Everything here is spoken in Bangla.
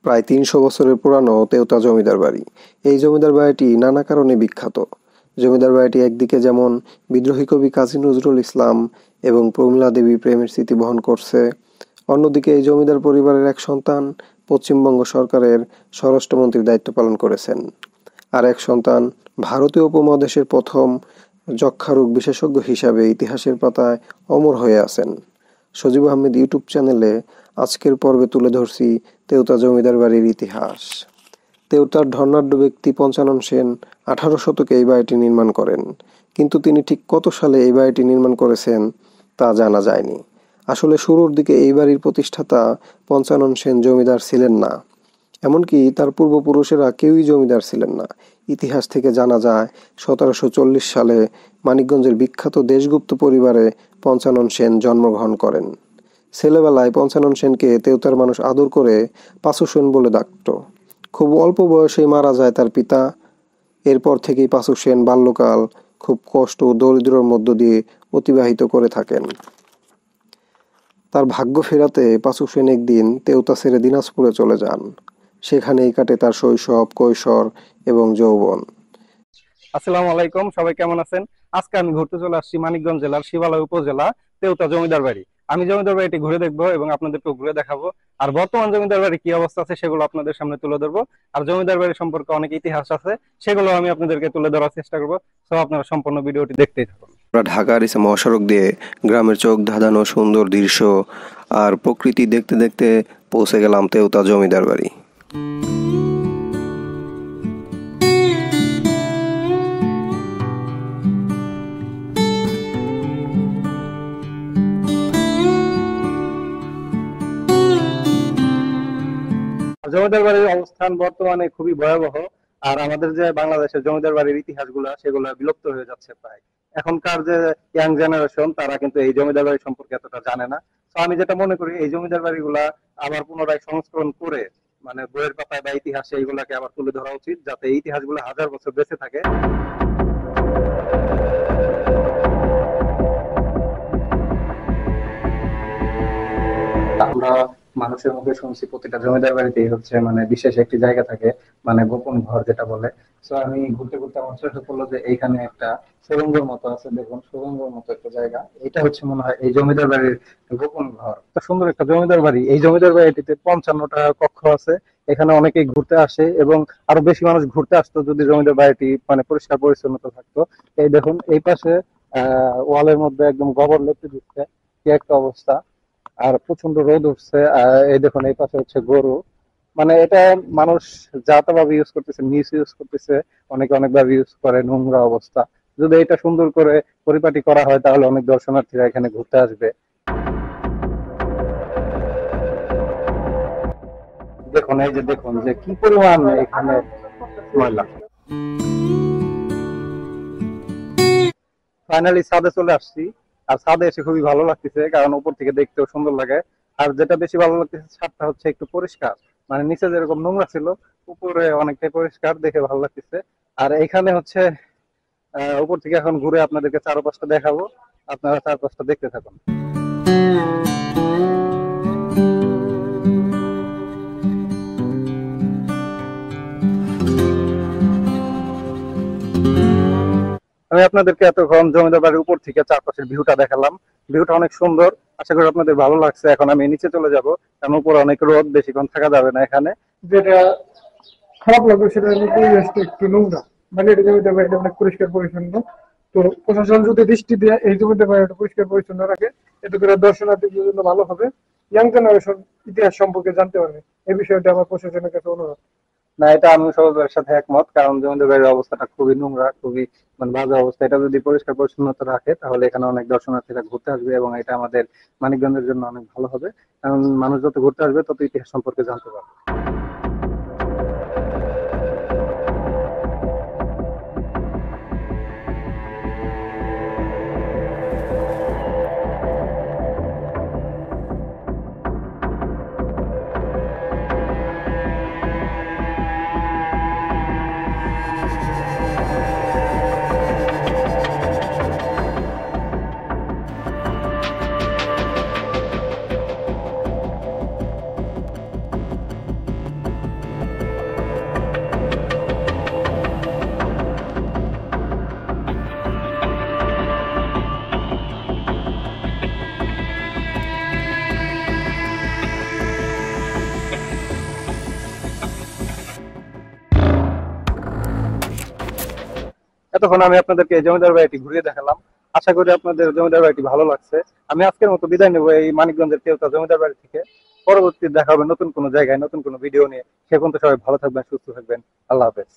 প্রায় ৩০০ বছরের পুরানো তেওতা জমিদার বাড়ি। এই জমিদার বাড়িটি নানা কারণে বিখ্যাত। জমিদার বাড়িটি একদিকে যেমন বিদ্রোহী কবি কাজী নজরুল ইসলাম এবং প্রমীলা দেবী প্রেমের স্মৃতি বহন করছে, অন্যদিকে এই জমিদার পরিবারের এক সন্তান পশ্চিমবঙ্গ সরকারের স্বরাষ্ট্রমন্ত্রীর দায়িত্ব পালন করেছেন, আর এক সন্তান ভারতীয় উপমহাদেশের প্রথম যক্ষ্মারোগ বিশেষজ্ঞ হিসাবে ইতিহাসের পাতায় অমর হয়ে আছেন। সজীব আহমেদ ইউটিউব চ্যানেলে আজকের পর্বে তুলে ধরছি তেওতা জমিদার বাড়ির ইতিহাস। তেওতার ধনাঢ্য ব্যক্তি পঞ্চানন সেন 18 শতকে এই বাড়িটি নির্মাণ করেন, কিন্তু তিনি ঠিক কত সালে এই বাড়িটি নির্মাণ করেছেন তা জানা যায়নি। আসলে শুরুর দিকে এই বাড়ির প্রতিষ্ঠাতা পঞ্চানন সেন জমিদার ছিলেন না, এমনকি তার পূর্বপুরুষেরা কেউই জমিদার ছিলেন না। ইতিহাস থেকে জানা যায় 1740 সালে মানিকগঞ্জের বিখ্যাত দেশগুপ্ত পরিবারে পঞ্চানন সেন জন্মগ্রহণ করেন। ছেলেবেলায় পঞ্চানন সেনকে তেওতার মানুষ আদর করে পাঁচু সেন বলে ডাকত। খুব অল্প বয়সেই মারা যায় তার পিতা। এরপর থেকেই পাঁচু সেন বাল্যকাল খুব কষ্ট ও দরিদ্রের মধ্য দিয়ে অতিবাহিত করে থাকেন। তার ভাগ্য ফেরাতে পাঁচু সেন একদিন তেওতা ছেড়ে দিনাজপুরে চলে যান। সেখানেই কাটে তার শৈশব, কৈশোর এবং যৌবন। আসসালামু আলাইকুম, সবাই কেমন আছেন? আজকে আমি ঘুরতে চলে আসছি মানিকগঞ্জ জেলার শিবালয় উপজেলা তেওতা জমিদার বাড়ি। আমি জমিদার বাড়িটি ঘুরে দেখবো এবং আপনাদেরকেও ঘুরে দেখাবো, আর বর্তমান জমিদার বাড়ি কি অবস্থা আছে সেগুলো আপনাদের সামনে তুলে ধরবো। আর জমিদার বাড়ি সম্পর্কে অনেক ইতিহাস আছে, সেগুলো আমি আপনাদেরকে তুলে ধরার চেষ্টা করবো। তো আপনারা সম্পূর্ণ ভিডিওটি দেখতেই থাকুন। আমরা ঢাকার ইসে মহাসড়ক দিয়ে গ্রামের চোখ ধাঁধানো সুন্দর দৃশ্য আর প্রকৃতি দেখতে দেখতে পৌঁছে গেলাম তেওতা জমিদার বাড়ি। জমিদার বাড়ির অবস্থান বর্তমানে খুবই ভয়াবহ। আর আমাদের যে বাংলাদেশের জমিদার বাড়ির ইতিহাস সেগুলা বিলুপ্ত হয়ে যাচ্ছে প্রায়। এখনকার যে ইয়াং জেনারেশন তারা কিন্তু এই জমিদার বাড়ি সম্পর্কে এতটা জানে না। তো আমি যেটা মনে করি এই জমিদার বাড়িগুলা আবার পুনরায় সংস্করণ করে, মানে বইয়ের পাতায় বা ইতিহাসে এইগুলাকে আবার তুলে ধরা উচিত, যাতে এই ইতিহাসগুলো হাজার বছর বেঁচে থাকে। আমরা মানুষের মুখে শুনছি প্রতিটা জমিদার বাড়িতেই হচ্ছে মানে বিশেষ একটি জায়গা থাকে, মানে গোপন ঘর যেটা বলে। তো আমি ঘুরতে ঘুরতে আমার চোখে পড়লো যে এইখানে একটা সুড়ঙ্গের মতো আছে, দেখুন সুড়ঙ্গের মতো একটা জায়গা। এটা হচ্ছে মনে হয় এই জমিদার বাড়ির গোপন ঘর। তো সুন্দর একটা জমিদার বাড়ি। এই জমিদার বাড়িটিতে 55টা কক্ষ আছে। এখানে অনেকেই ঘুরতে আসে এবং আরো বেশি মানুষ ঘুরতে আসতো যদি জমিদার বাড়িটি মানে পরিষ্কার পরিচ্ছন্নতা থাকতো। এই দেখুন এই পাশে ওয়ালের মধ্যে একদম গোবর লেপে দিচ্ছে, কি একটা অবস্থা। আর প্রচন্ড রোদ উঠছে। এই দেখুন এই পাশে হচ্ছে গরু, মানে এটা মানুষ যাতা ভাবে ইউজ করতেছে, মিস ইউজ করতেছে, অনেকে অনেকভাবে ইউজ করে, নোংরা অবস্থা। যদি এটা সুন্দর করে পরিপাটি করা হয় তাহলে অনেক দর্শনার্থীরা এখানে ঘুরতে আসবে। দেখুন এই যে দেখুন যে কি পরিমাণ এখানে ময়লা। ফাইনালি ছাদে চলে আসছি। আর ছাদে এসে খুবই ভালো লাগতেছে, কারণ উপর থেকে দেখতেও সুন্দর লাগে। আর যেটা বেশি ভালো লাগতেছে ছাদটা হচ্ছে একটু পরিষ্কার, মানে নিচে যেরকম নোংরা ছিল উপরে অনেকটাই পরিষ্কার, দেখে ভালো লাগতেছে। আর এখানে হচ্ছে উপর থেকে এখন ঘুরে আপনাদেরকে চারপাশটা দেখাবো, আপনারা চারপাশটা দেখতে থাকুন। আমি আপনাদেরকে এতক্ষণ জমিদার বাড়ির উপর থেকে চারপাশের ভিউটা দেখালাম। ভিউটা অনেক সুন্দর, আশা করি আপনাদের ভালো লাগছে। এখন আমি নিচে চলে যাব, কারণ উপরে অনেক রোদ, বেশিক্ষণ থাকা যাবে না এখানে। যেটা খারাপ লাগবে সেটা হলো পরিবেশটা একটু নোংরা, মানে এটা জমিদার বাড়িটা অনেক পরিষ্কার পরিচ্ছন্ন। তো প্রশাসন যদি দৃষ্টি দিয়ে এই জমিদার বাড়িটা পরিষ্কার পরিচ্ছন্ন রাখে, এতে করে দর্শনার্থীদের জন্য ভালো হবে, ইয়াং জেনারেশন ইতিহাস সম্পর্কে জানতে পারবে। এই বিষয়টা আমার প্রশাসনের কাছে অনুরোধ। না, এটা আমি সবার সাথে একমত, কারণ জমিদার বাড়ির অবস্থাটা খুবই নোংরা, খুবই মানে বাজে অবস্থা। এটা যদি পরিষ্কার পরিচ্ছন্নতা রাখে তাহলে এখানে অনেক দর্শনার্থীরা ঘুরতে আসবে এবং এটা আমাদের মানিকগঞ্জের জন্য অনেক ভালো হবে, কারণ মানুষ যত ঘুরতে আসবে তত ইতিহাস সম্পর্কে জানতে পারবে। এতক্ষণ আমি আপনাদেরকে এই জমিদার বাড়িটি ঘুরিয়ে দেখালাম। আশা করি আপনাদের জমিদার বাড়িটি ভালো লাগছে। আমি আজকের মতো বিদায় নেবো এই মানিকগঞ্জের কেওতা জমিদার বাড়ি থেকে। পরবর্তী দেখা হবে নতুন কোনো জায়গায় নতুন কোনো ভিডিও নিয়ে। সে পর্যন্ত সবাই ভালো থাকবেন, সুস্থ থাকবেন। আল্লাহ হাফেজ।